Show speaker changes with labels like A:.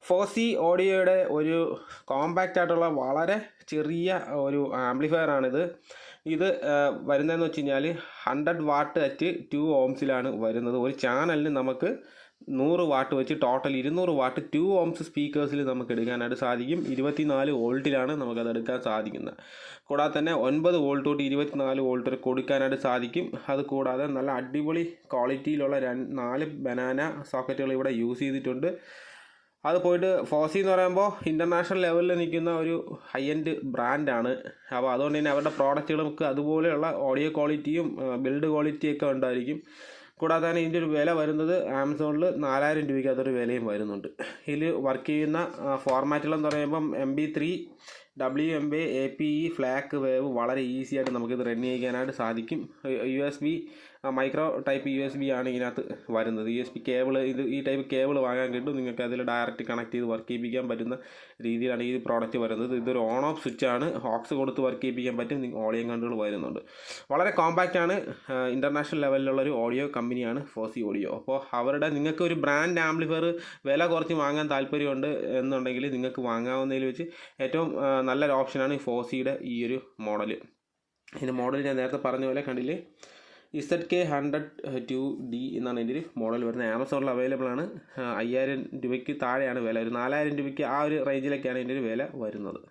A: Foci ഓഡിയോയുടെ ഒരു compact ആയിട്ടുള്ള വളരെ ചെറിയ ഒരു ആംപ്ലിഫയറാണിത്. ഇത് വരുന്നതെന്ന് വെച്ച് കഴിഞ്ഞാൽ 100 വാട്ട് അറ്റ് 2 ohmsലാണ് വരുന്നത്. ഒരു ചാനലിന് നമുക്ക് 100 വാട്ട് വെച്ച് ടോട്ടൽ 200 വാട്ട് 2 ohms സ്പീക്കേഴ്സിൽ നമുക്ക് എടുക്കാനായിട്ട് സാധിക്കും. 24 വോൾട്ടിലാണ് നമുക്കത് എടുക്കാൻ സാധിക്കുന്നത്. കൂടാതെ തന്നെ 9 വോൾട്ട് തൊട്ട് 24 വോൾട്ട് വരെ കൊടുക്കാനായിട്ട് സാധിക്കും. അത് കൂടാതെ നല്ല അടിപൊളി ക്വാളിറ്റിയിലുള്ള 4 ബനാന സോക്കറ്റുകൾ ഇവിടെ യൂസ് ചെയ്തിട്ടുണ്ട്. അത് പോയിട്ട് ഫോസി എന്ന് പറയുമ്പോൾ ഇൻ്റർനാഷണൽ ലെവലിൽ നിൽക്കുന്ന ഒരു ഹൈ എൻഡ് ബ്രാൻഡാണ്. അപ്പോൾ അതുകൊണ്ട് തന്നെ അവരുടെ പ്രോഡക്റ്റുകൾ നമുക്ക് അതുപോലെയുള്ള ഓഡിയോ ക്വാളിറ്റിയും ബിൽഡ് ക്വാളിറ്റിയൊക്കെ ഉണ്ടായിരിക്കും. കൂടാതെ തന്നെ ഇതിൻ്റെ ഒരു വില വരുന്നത് ആമസോണിൽ 4000 രൂപയ്ക്ക് അതൊരു വിലയും വരുന്നുണ്ട്. ഇതിൽ വർക്ക് ചെയ്യുന്ന ഫോർമാറ്റുകളെന്ന് പറയുമ്പം MP3, WMA, APE, ഫ്ലാക്ക് വേവ് വളരെ ഈസി ആയിട്ട് നമുക്കിത് റൺ ചെയ്യാനായിട്ട് സാധിക്കും. USB മൈക്രോ ടൈപ്പ് USB ആണ് ഇതിനകത്ത് വരുന്നത്. USB കേബിൾ ഈ ടൈപ്പ് കേബിൾ വാങ്ങാൻ കിട്ടും. നിങ്ങൾക്ക് അതിൽ ഡയറക്റ്റ് കണക്ട് ചെയ്ത് വർക്ക് ചെയ്യിപ്പിക്കാൻ പറ്റുന്ന രീതിയിലാണ് ഈ പ്രോഡക്റ്റ് വരുന്നത്. ഇതൊരു ഓൺ ഓഫ് സ്വിച്ച് ആണ്. ഹോക്സ് കൊടുത്ത് വർക്ക് ചെയ്യിപ്പിക്കാൻ പറ്റും. ഓഡിയോ കൺട്രോൾ വരുന്നുണ്ട്. വളരെ കോമ്പാക്റ്റ് ആണ്. ഇൻ്റർനാഷണൽ ലെവലിലുള്ളൊരു ഓഡിയോ കമ്പനിയാണ് ഫോസി ഓഡിയോ. അപ്പോൾ അവരുടെ നിങ്ങൾക്ക് ഒരു ബ്രാൻഡ് ആംപ്ലിഫയർ വില കുറച്ച് വാങ്ങാൻ താല്പര്യമുണ്ട് എന്നുണ്ടെങ്കിൽ നിങ്ങൾക്ക് വാങ്ങാവുന്നതിൽ വെച്ച് ഏറ്റവും നല്ലൊരു ഓപ്ഷനാണ് ഫോസിയുടെ ഈ ഒരു മോഡൽ. ഇതിൻ്റെ മോഡൽ ഞാൻ നേരത്തെ പറഞ്ഞ പോലെ കണ്ടില്ലേ, ZK100-2D എന്നാണ് ഇതിൻ്റെ ഒരു മോഡൽ വരുന്നത്. ആമസോണിൽ അവൈലബിൾ ആണ്. 5000 രൂപയ്ക്ക് താഴെയാണ് വില. ഒരു 4000 രൂപയ്ക്ക് ആ ഒരു റേഞ്ചിലൊക്കെയാണ് ഇതിൻ്റെ ഒരു വില വരുന്നത്.